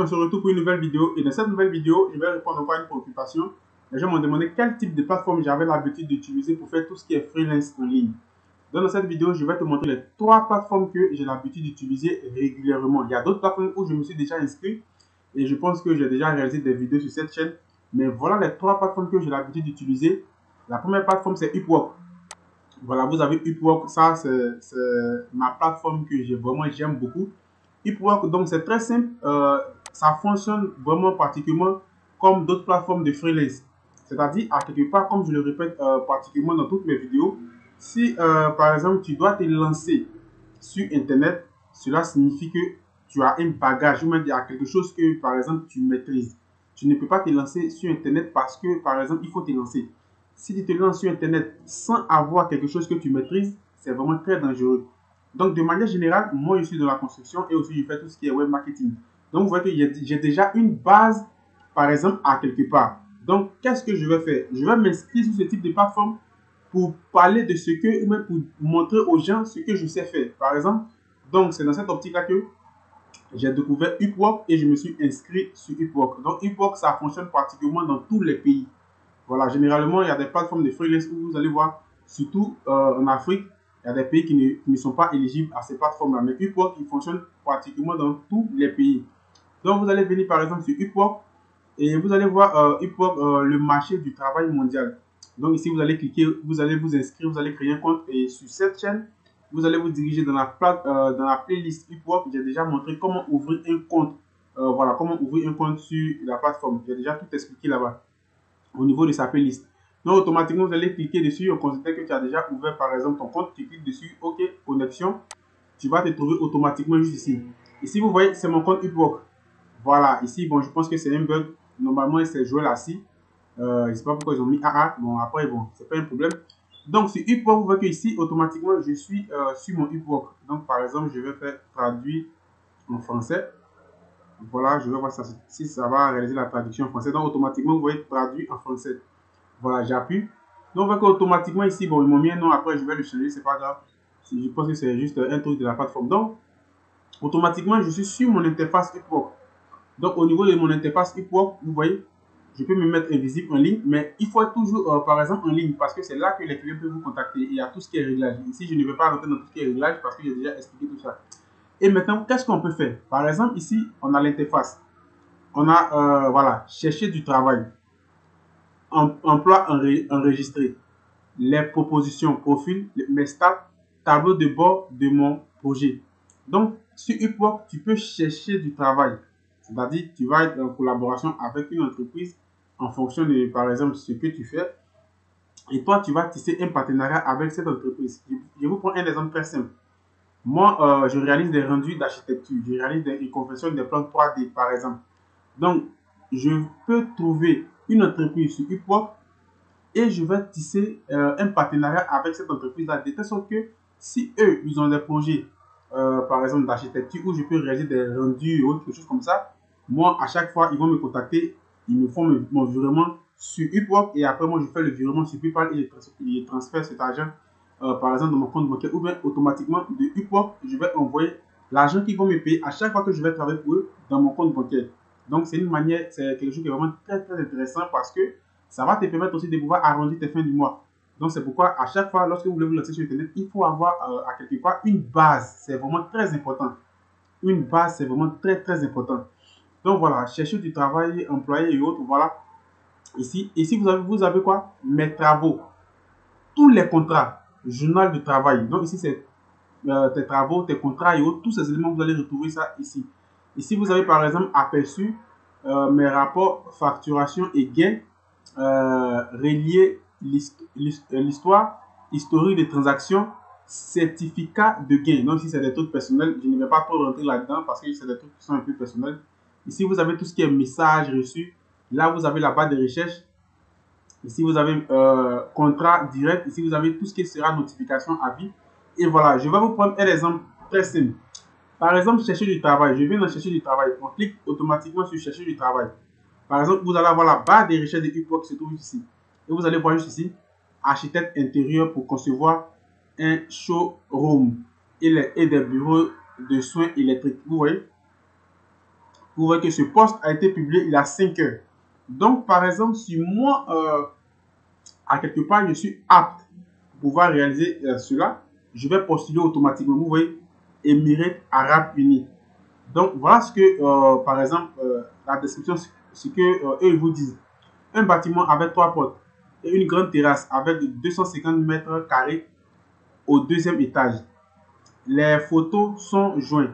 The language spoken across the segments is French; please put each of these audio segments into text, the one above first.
on se retrouve pour une nouvelle vidéo. Et dans cette nouvelle vidéo, je vais répondre encore à une préoccupation. Les gens m'ont demandé quel type de plateforme j'avais l'habitude d'utiliser pour faire tout ce qui est freelance en ligne. Donc, dans cette vidéo, je vais te montrer les 3 plateformes que j'ai l'habitude d'utiliser régulièrement. Il y a d'autres plateformes où je me suis déjà inscrit et je pense que j'ai déjà réalisé des vidéos sur cette chaîne. Mais voilà les 3 plateformes que j'ai l'habitude d'utiliser. La première plateforme, c'est Upwork. Voilà, vous avez Upwork, ça c'est ma plateforme que j'aime beaucoup. Upwork, donc c'est très simple, ça fonctionne vraiment particulièrement comme d'autres plateformes de freelance. C'est-à-dire, à quelque part, comme je le répète particulièrement dans toutes mes vidéos, si par exemple tu dois te lancer sur Internet, cela signifie que tu as un bagage ou même il y a quelque chose que par exemple tu maîtrises. Tu ne peux pas te lancer sur Internet parce que par exemple il faut te lancer. Si tu te lances sur Internet sans avoir quelque chose que tu maîtrises, c'est vraiment très dangereux. Donc, de manière générale, moi, je suis dans la construction et aussi, je fais tout ce qui est web marketing. Donc, vous voyez que j'ai déjà une base, par exemple, à quelque part. Donc, qu'est-ce que je vais faire? Je vais m'inscrire sur ce type de plateforme pour parler de ce que, ou même pour montrer aux gens ce que je sais faire. Par exemple, donc, c'est dans cette optique-là que j'ai découvert Upwork et je me suis inscrit sur Upwork. Donc, Upwork, ça fonctionne particulièrement dans tous les pays. Voilà, généralement, il y a des plateformes de freelance où vous allez voir, surtout en Afrique, il y a des pays qui ne sont pas éligibles à ces plateformes-là. Mais Upwork, il fonctionne pratiquement dans tous les pays. Donc, vous allez venir par exemple sur Upwork et vous allez voir Upwork, le marché du travail mondial. Donc, ici, vous allez cliquer, vous allez vous inscrire, vous allez créer un compte et sur cette chaîne, vous allez vous diriger dans la playlist Upwork. J'ai déjà montré comment ouvrir un compte. Voilà, comment ouvrir un compte sur la plateforme. J'ai déjà tout expliqué là-bas au niveau de sa playlist. Donc, automatiquement, vous allez cliquer dessus. On considère que tu as déjà ouvert, par exemple, ton compte. Tu cliques dessus, OK, connexion. Tu vas te trouver automatiquement juste ici. Ici, vous voyez, c'est mon compte Upwork. Voilà, ici, bon, je pense que c'est un bug. Normalement, c'est joué là-ci. Je ne sais pas pourquoi ils ont mis AA. Bon, après, bon, c'est pas un problème. Donc, sur Upwork, vous voyez que ici, automatiquement, je suis sur mon Upwork. Donc, par exemple, je vais faire traduire en français. Voilà, je vais voir si ça va réaliser la traduction en français. Donc, automatiquement, vous voyez traduit en français. Voilà, j'appuie. Donc, on voit qu'automatiquement ici, bon, ils m'ont mis un nom. Après, je vais le changer, c'est pas grave. Je pense que c'est juste un truc de la plateforme. Donc, automatiquement, je suis sur mon interface Upwork. Donc, au niveau de mon interface Upwork, vous voyez, je peux me mettre invisible en ligne, mais il faut être toujours, par exemple, en ligne parce que c'est là que les clients peuvent vous contacter. Il y a tout ce qui est réglage. Ici, je ne vais pas rentrer dans tout ce qui est réglage parce que j'ai déjà expliqué tout ça. Et maintenant, qu'est-ce qu'on peut faire? Par exemple, ici, on a l'interface. On a, voilà, chercher du travail, emploi enregistré, les propositions, profil, mes stats, tableau de bord de mon projet. Donc, sur Upwork, tu peux chercher du travail. C'est-à-dire, tu vas être en collaboration avec une entreprise en fonction de, par exemple, ce que tu fais. Et toi, tu vas tisser un partenariat avec cette entreprise. Je vous prends un exemple très simple. Moi, je réalise des rendus d'architecture. Je réalise des conversions des plans 3D, par exemple. Donc, je peux trouver une entreprise sur Upwork et je vais tisser un partenariat avec cette entreprise-là, de telle sorte que si eux, ils ont des projets, par exemple d'architecture, où je peux réaliser des rendus ou quelque chose comme ça, moi, à chaque fois, ils vont me contacter, ils me font mon virement sur Upwork et après, moi, je fais le virement sur PayPal et je transfère cet argent, par exemple, dans mon compte bancaire ou bien automatiquement de Upwork, je vais envoyer l'argent qu'ils vont me payer à chaque fois que je vais travailler pour eux dans mon compte bancaire. Donc, c'est une manière, c'est quelque chose qui est vraiment très, très intéressant parce que ça va te permettre aussi de pouvoir arrondir tes fins du mois. Donc, c'est pourquoi à chaque fois, lorsque vous voulez vous lancer sur Internet, il faut avoir à quelque part une base. C'est vraiment très important. Une base, c'est vraiment très, très important. Donc, voilà, chercher du travail, employé et autres. Voilà. Ici vous avez quoi? Mes travaux. Tous les contrats. Journal de travail. Donc, ici, c'est tes travaux, tes contrats et autres. Tous ces éléments, vous allez retrouver ça ici. Ici, vous avez par exemple aperçu mes rapports facturation et gains, relier l'histoire, historique des transactions, certificat de gain. Donc, si c'est des trucs personnels, je ne vais pas trop rentrer là-dedans parce que c'est des trucs qui sont un peu personnels. Ici, vous avez tout ce qui est message reçu. Là, vous avez la barre de recherche. Ici, vous avez contrat direct. Ici, vous avez tout ce qui sera notification à vie. Et voilà, je vais vous prendre un exemple très simple. Par exemple, chercher du travail. Je viens de chercher du travail. On clique automatiquement sur chercher du travail. Par exemple, vous allez avoir la barre de recherche de Upwork qui se trouve ici. Et vous allez voir juste ici, architecte intérieur pour concevoir un showroom et des bureaux de soins électriques. Vous voyez? Vous voyez que ce post a été publié il y a 5 heures. Donc, par exemple, si moi, à quelque part, je suis apte pour pouvoir réaliser cela, je vais postuler automatiquement. Vous voyez, Émirats Arabes Unis. Donc, voilà ce que, par exemple, la description, ce que eux ils vous disent. Un bâtiment avec 3 portes et une grande terrasse avec 250 mètres carrés au deuxième étage. Les photos sont jointes.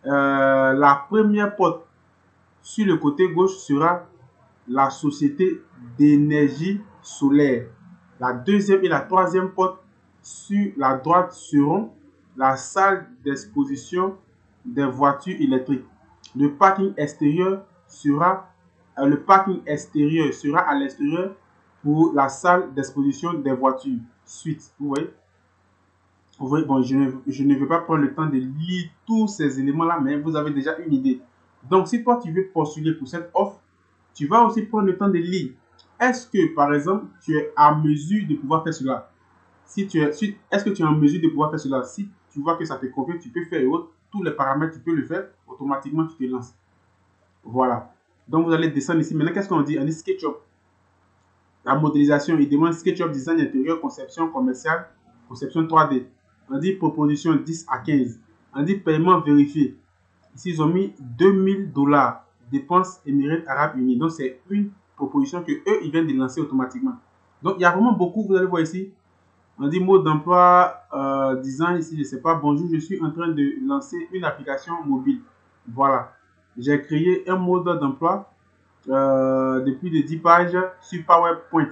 La première porte sur le côté gauche sera la société d'énergie solaire. La deuxième et la troisième porte sur la droite seront la salle d'exposition des voitures électriques. Le parking extérieur sera à l'extérieur pour la salle d'exposition des voitures. Suite, vous voyez. Bon, je ne vais pas prendre le temps de lire tous ces éléments-là, mais vous avez déjà une idée. Donc, si toi, tu veux postuler pour cette offre, tu vas aussi prendre le temps de lire. Est-ce que, par exemple, tu es à mesure de pouvoir faire cela? Est-ce que tu es en mesure de pouvoir faire cela? Si tu vois que ça te convient, tu peux faire et autres. Tous les paramètres, tu peux le faire. Automatiquement, tu te lances. Voilà. Donc, vous allez descendre ici. Maintenant, qu'est-ce qu'on dit? On dit SketchUp. La modélisation, il demande SketchUp, design intérieur, conception commerciale, conception 3D. On dit proposition 10 à 15. On dit paiement vérifié. Ici, ils ont mis 2000 $. Dépenses Émirats Arabes Unis. Donc, c'est une proposition que eux, ils viennent de lancer automatiquement. Donc, il y a vraiment beaucoup, vous allez voir ici. On dit mode d'emploi, disant ici, je ne sais pas, bonjour, je suis en train de lancer une application mobile. Voilà. J'ai créé un mode d'emploi de plus de 10 pages sur PowerPoint.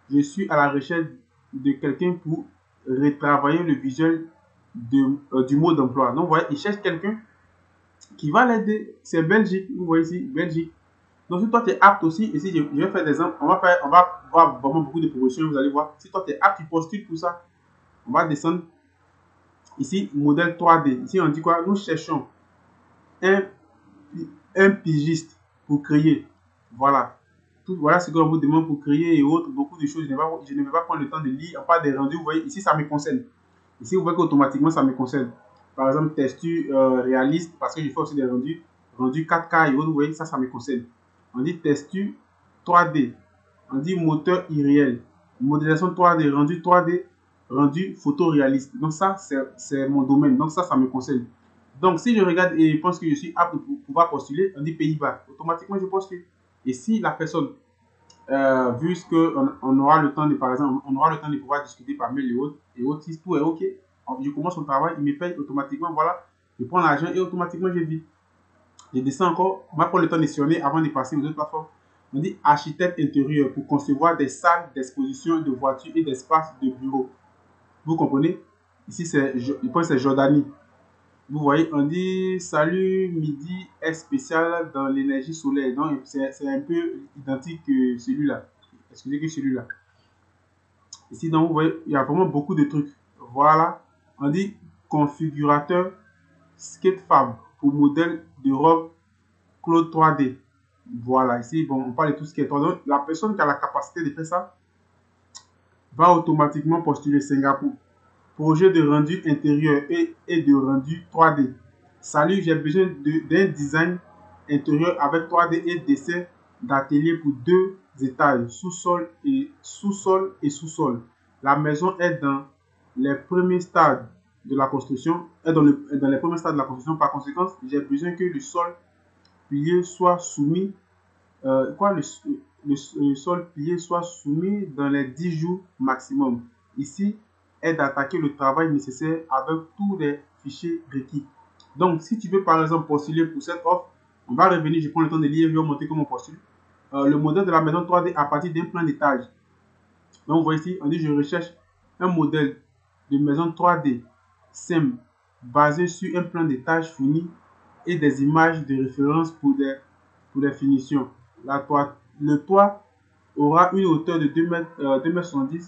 Je suis à la recherche de quelqu'un pour retravailler le visuel du mode d'emploi. Donc, vous voyez, il cherche quelqu'un qui va l'aider. C'est Belgique, vous voyez ici, Belgique. Donc, si toi, tu es apte aussi, ici, je vais faire des exemples. On va voir vraiment beaucoup de propositions, vous allez voir. Si toi, tu es apte, tu postules pour ça. On va descendre. Ici, modèle 3D. Ici, on dit quoi? Nous cherchons un pigiste pour créer. Voilà. Voilà ce qu'on vous demande pour créer et autres. Beaucoup de choses. Je ne vais pas prendre le temps de lire. On parle des rendus. Vous voyez, ici, ça me concerne. Ici, vous voyez qu'automatiquement, ça me concerne. Par exemple, texture réaliste, parce que je fais aussi des rendus. Rendus 4K et autres. Vous voyez, ça me concerne. On dit texture 3D. On dit moteur irréel. Modélisation 3D, rendu 3D, rendu photoréaliste. Donc ça, c'est mon domaine. Donc ça me concerne. Donc si je regarde et je pense que je suis apte pour pouvoir postuler, on dit Pays-Bas. Automatiquement, je postule. Et si la personne, vu qu'on aura le temps de, par exemple, on aura le temps de pouvoir discuter par mail et autres, si tout est OK, je commence mon travail, il me paye automatiquement, voilà, je prends l'argent et automatiquement je vis. Je descends encore, on va prendre le temps de sonner avant de passer aux autres plateformes. On dit architecte intérieur pour concevoir des salles d'exposition de voitures et d'espaces de bureaux. Vous comprenez? Ici, je pense que c'est Jordanie. Vous voyez, on dit salut, midi est spécial dans l'énergie solaire. Donc, c'est un peu identique que celui-là. Excusez que celui-là. Ici, donc, vous voyez, il y a vraiment beaucoup de trucs. Voilà. On dit configurateur Sketchfab pour modèle de robe Claude 3D. Voilà, ici, bon, on parle de tout ce qui est 3D. Donc, la personne qui a la capacité de faire ça va automatiquement postuler Singapour. Projet de rendu intérieur et de rendu 3D. Salut, j'ai besoin d'un design intérieur avec 3D et dessin d'atelier pour 2 étages, sous-sol et sous-sol. La maison est dans les premiers stades de la construction. Par conséquent, j'ai besoin que le sol plié soit soumis. Le sol plié soit soumis dans les 10 jours maximum. Ici, est d'attaquer le travail nécessaire avec tous les fichiers requis. Donc, si tu veux par exemple postuler pour cette offre, on va revenir, je prends le temps de lire, je vais montrer comment on postule. Le modèle de la maison 3D à partir d'un plan d'étage. Donc, vous voyez ici, on dit je recherche un modèle de maison 3D simple, basé sur un plan d'étage fini et des images de référence pour des finitions. Le toit aura une hauteur de 2,70 m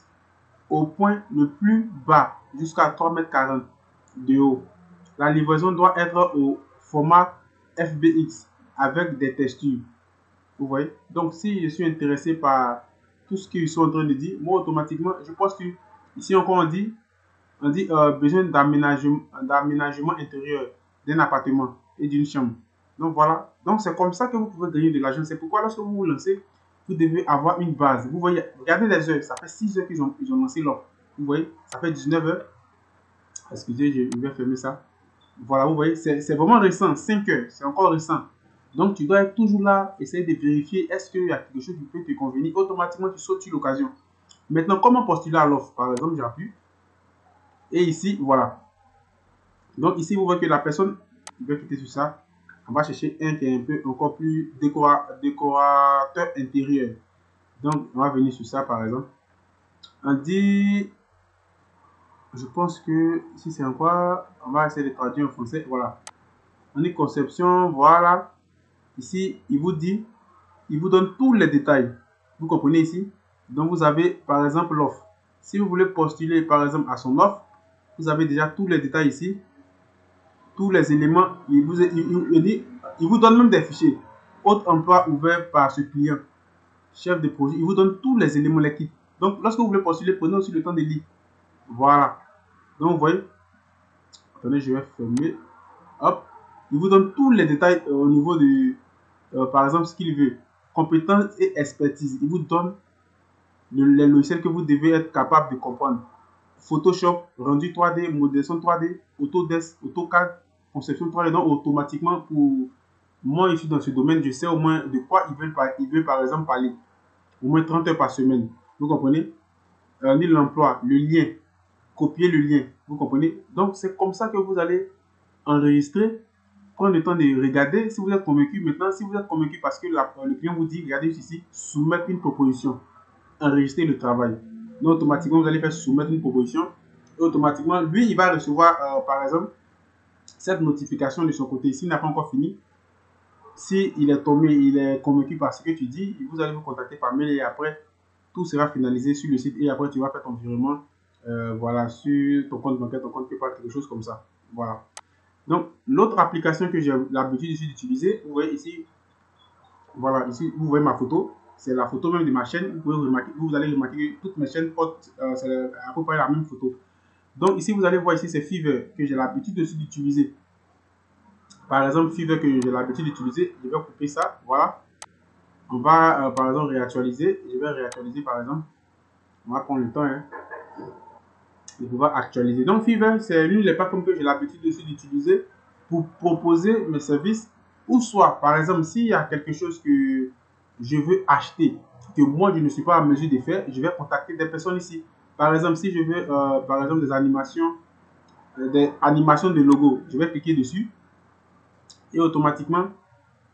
au point le plus bas jusqu'à 3,40 m de haut. La livraison doit être au format FBX avec des textures. Vous voyez? Donc, si je suis intéressé par tout ce qu'ils sont en train de dire, moi, automatiquement, je postule. Ici, encore, on dit besoin d'aménagement intérieur d'un appartement et d'une chambre. Donc voilà, donc c'est comme ça que vous pouvez gagner de l'argent. C'est pourquoi lorsque vous vous lancez, vous devez avoir une base. Vous voyez, regardez les heures, ça fait 6 heures qu'ils ont lancé l'offre. Vous voyez, ça fait 19 heures. Excusez, je vais fermer ça. Voilà, vous voyez, c'est vraiment récent, 5 heures, c'est encore récent. Donc tu dois être toujours là, essayer de vérifier est-ce qu'il y a quelque chose qui peut te convenir. Automatiquement, tu sautes sur l'occasion. Maintenant, comment postuler à l'offre? Par exemple, j'appuie. Et ici, voilà. Donc ici, vous voyez que la personne, je vais cliquer sur ça. On va chercher un qui est un peu encore plus décorateur intérieur. Donc, on va venir sur ça, par exemple. On dit, je pense que si c'est encore, on va essayer de traduire en français. Voilà. On dit conception, voilà. Ici, il vous dit, il vous donne tous les détails. Vous comprenez ici? Donc, vous avez, par exemple, l'offre. Si vous voulez postuler, par exemple, à son offre, vous avez déjà tous les détails ici. Tous les éléments, il vous donne même des fichiers. Autre emploi ouvert par ce client. Chef de projet, il vous donne tous les éléments, les kits. Donc, lorsque vous voulez postuler, prenez aussi le temps de lire. Voilà. Donc, vous voyez. Attendez, je vais fermer. Hop. Il vous donne tous les détails au niveau de, par exemple, ce qu'il veut. Compétences et expertise. Il vous donne les logiciels que vous devez être capable de comprendre. Photoshop, rendu 3D, modélisation 3D, Autodesk, AutoCAD, conception 3D. Donc, automatiquement, pour moi, je suis dans ce domaine, je sais au moins de quoi il veut par exemple parler. Au moins 30 heures par semaine. Vous comprenez? Ni l'emploi, le lien, copier le lien. Vous comprenez? Donc, c'est comme ça que vous allez enregistrer, prendre le temps de regarder si vous êtes convaincu. Maintenant, si vous êtes convaincu parce que le client vous dit, regardez ici, soumettre une proposition, enregistrer le travail. Donc, automatiquement, vous allez faire soumettre une proposition. Et automatiquement, lui, il va recevoir, par exemple, cette notification de son côté. S'il n'a pas encore fini, si il est tombé, il est convaincu par ce que tu dis, vous allez vous contacter par mail et après, tout sera finalisé sur le site et après, tu vas faire ton virement voilà, sur ton compte bancaire, ton compte PayPal, quelque chose comme ça. Voilà. Donc, l'autre application que j'ai l'habitude ici d'utiliser, vous voyez ici, voilà, ici, vous voyez ma photo. C'est la photo même de ma chaîne. Vous allez remarquer que toutes mes chaînes portent c'est à peu près la même photo. Donc, ici, vous allez voir ici, c'est Fiverr que j'ai l'habitude aussi d'utiliser. Par exemple, Fiverr que j'ai l'habitude d'utiliser, je vais couper ça, voilà. On va, par exemple, réactualiser. Je vais réactualiser, par exemple. On va prendre le temps hein, de pouvoir actualiser. Donc, Fiverr, c'est l'une des plateformes que j'ai l'habitude aussi d'utiliser pour proposer mes services. Ou soit, par exemple, s'il y a quelque chose que je veux acheter, que moi, je ne suis pas en mesure de faire, je vais contacter des personnes ici. Par exemple, si je veux, par exemple, des animations de logo, je vais cliquer dessus et automatiquement,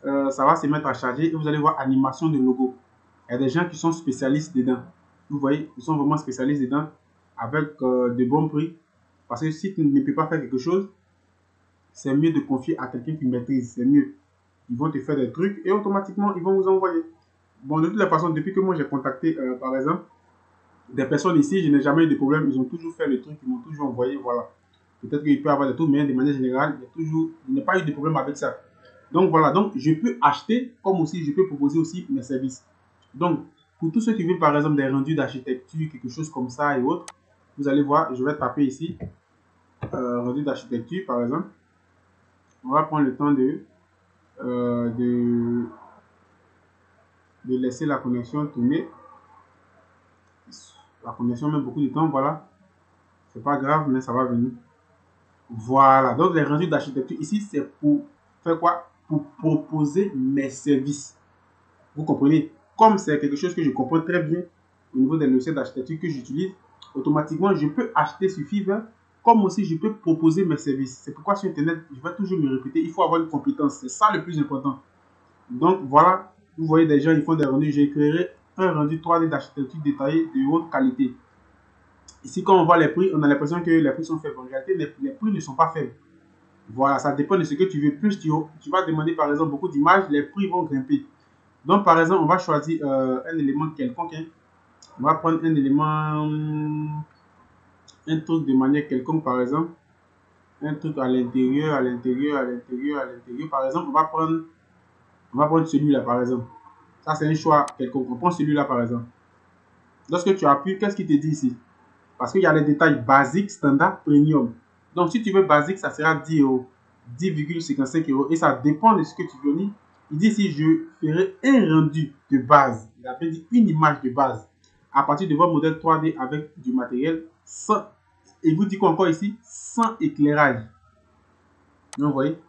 ça va se mettre à charger et vous allez voir animation de logo. Il y a des gens qui sont spécialistes dedans. Vous voyez, ils sont vraiment spécialistes dedans avec de bons prix. Parce que si tu ne peux pas faire quelque chose, c'est mieux de confier à quelqu'un qui maîtrise. C'est mieux. Ils vont te faire des trucs et automatiquement, ils vont vous envoyer. Bon, de toutes les façons, depuis que moi j'ai contacté, par exemple, des personnes ici, je n'ai jamais eu de problème. Ils ont toujours fait le truc, ils m'ont toujours envoyé. Voilà. Peut-être qu'il peut y avoir des trucs, mais de manière générale, il n'y a pas eu de problème avec ça. Donc voilà, donc je peux acheter comme aussi je peux proposer aussi mes services. Donc pour tous ceux qui veulent par exemple des rendus d'architecture, quelque chose comme ça et autres, vous allez voir, je vais taper ici rendu d'architecture par exemple. On va prendre le temps euh, de, de laisser la connexion tourner. La connexion met beaucoup de temps, voilà. C'est pas grave, mais ça va venir. Voilà, donc les rendus d'architecture ici, c'est pour faire quoi? Pour proposer mes services. Vous comprenez? Comme c'est quelque chose que je comprends très bien au niveau des logiciels d'architecture que j'utilise, automatiquement, je peux acheter sur Fiverr, comme aussi je peux proposer mes services. C'est pourquoi sur Internet, je vais toujours me répéter, il faut avoir une compétence. C'est ça le plus important. Donc voilà, vous voyez des gens, ils font des rendus. J'ai créé un rendu 3D d'architecture détaillé de haute qualité. Ici, quand on voit les prix, on a l'impression que les prix sont faibles. En réalité, les prix ne sont pas faibles. Voilà, ça dépend de ce que tu veux. Plus tu vas demander par exemple beaucoup d'images, les prix vont grimper. Donc, par exemple, on va choisir un élément quelconque. Hein. On va prendre un élément, un truc de manière quelconque, par exemple. Un truc à l'intérieur, à l'intérieur, à l'intérieur, à l'intérieur. Par exemple, on va prendre celui-là, par exemple. Ça, c'est un choix quelconque. On prend celui-là, par exemple. Lorsque tu appuies, qu'est-ce qu'il te dit ici? Parce qu'il y a les détails basiques, standard, premium. Donc, si tu veux basique, ça sera 10 euros. 10,55 € et ça dépend de ce que tu veux. Il dit ici, je ferai un rendu de base. Il a bien dit une image de base à partir de votre modèle 3D avec du matériel sans, et vous dit quoi encore ici, sans éclairage. Donc, vous voyez,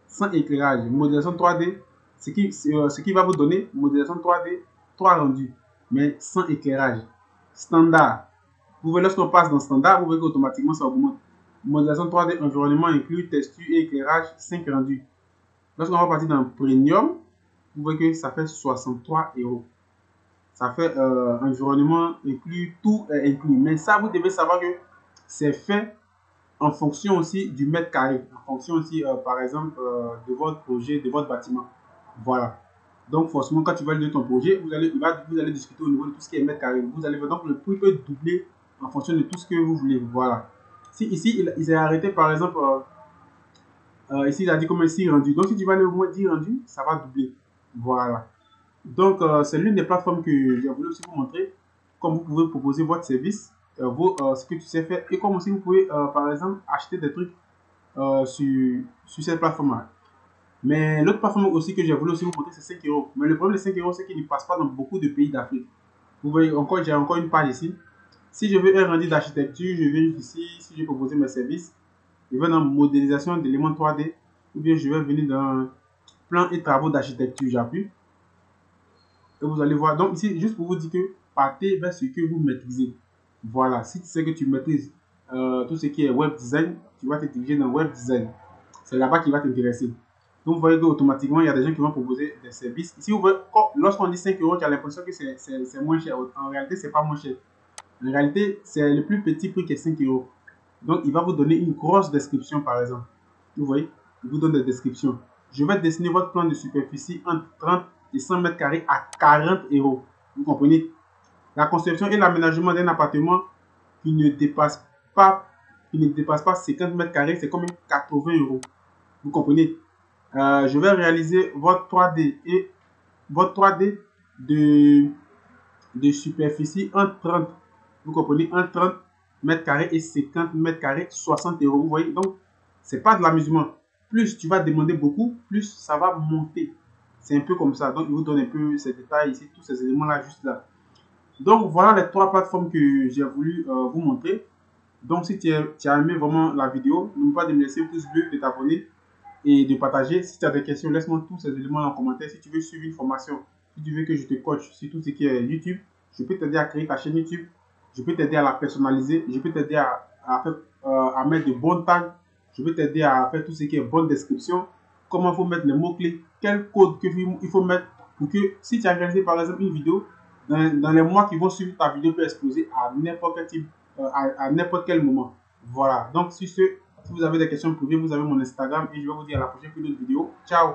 sans éclairage, modélisation 3D, ce qui va vous donner modélisation 3D, 3 rendus, mais sans éclairage. Standard. Vous voyez, lorsqu'on passe dans standard, vous voyez qu'automatiquement ça augmente. Modélisation 3D, environnement inclus, texture et éclairage, 5 rendus. Lorsqu'on va partir dans premium, vous voyez que ça fait 63 €. Ça fait environnement inclus, tout est inclus. Mais ça, vous devez savoir que c'est fait en fonction aussi du mètre carré, en fonction aussi, par exemple, de votre projet, de votre bâtiment. Voilà. Donc, forcément, quand tu vas valider ton projet, vous allez discuter au niveau de tout ce qui est mètre carré. Donc, le prix peut doubler en fonction de tout ce que vous voulez. Voilà. Si ici, il s'est arrêté, par exemple, ici, il a dit comme ici rendu. Donc, si tu vas aller au moins 10 rendus, ça va doubler. Voilà. Donc, c'est l'une des plateformes que j'ai voulu aussi vous montrer, comme vous pouvez proposer votre service, ce que tu sais faire, et comme aussi vous pouvez, par exemple, acheter des trucs sur cette plateforme-là. Mais l'autre plateforme aussi que j'ai voulu aussi vous montrer, c'est 5 €. Mais le problème de 5 €, c'est qu'il ne passe pas dans beaucoup de pays d'Afrique. Vous voyez, j'ai encore une page ici. Si je veux un rendu d'architecture, je vais ici, si je veux proposer mes services, je vais dans modélisation d'éléments 3D, ou bien je vais venir dans plan et travaux d'architecture, j'appuie. Et vous allez voir, donc ici, juste pour vous dire que partez vers ce que vous maîtrisez. Voilà, si tu sais que tu maîtrises tout ce qui est web design, tu vas te diriger dans web design. C'est là-bas qui va t'intéresser. Donc, vous voyez qu'automatiquement, il y a des gens qui vont proposer des services. Ici, lorsqu'on dit 5 €, tu as l'impression que c'est moins cher. En réalité, ce n'est pas moins cher. En réalité, c'est le plus petit prix qui est 5 €. Donc, il va vous donner une grosse description, par exemple. Vous voyez, il vous donne des descriptions. Je vais dessiner votre plan de superficie entre 30 et 100 mètres carrés à 40 €. Vous comprenez? La conception et l'aménagement d'un appartement qui ne dépasse pas 50 mètres carrés, c'est combien? 80 €. Vous comprenez? Je vais réaliser votre 3D et votre 3D de superficie entre 30, vous comprenez, entre 30 mètres carrés et 50 mètres carrés, 60 €. Vous voyez, donc, c'est pas de l'amusement. Plus tu vas demander beaucoup, plus ça va monter. C'est un peu comme ça. Donc, il vous donne un peu ces détails ici, tous ces éléments-là, juste là. Donc, voilà les 3 plateformes que j'ai voulu vous montrer. Donc, si tu as aimé vraiment la vidéo, n'oublie pas de me laisser un pouce bleu, de t'abonner et de partager. Si tu as des questions, laisse-moi tous ces éléments en commentaire. Si tu veux suivre une formation, si tu veux que je te coach sur tout ce qui est YouTube, je peux t'aider à créer ta chaîne YouTube. Je peux t'aider à la personnaliser. Je peux t'aider à mettre de bons tags. Je peux t'aider à faire tout ce qui est bonne description. Comment il faut mettre les mots-clés. Quel code il faut mettre pour que si tu as réalisé par exemple une vidéo, dans les mois qui vont suivre, ta vidéo peut exploser à n'importe quel moment. Voilà. Donc, sur ce, si vous avez des questions privées, vous avez mon Instagram et je vais vous dire à la prochaine vidéo. Ciao!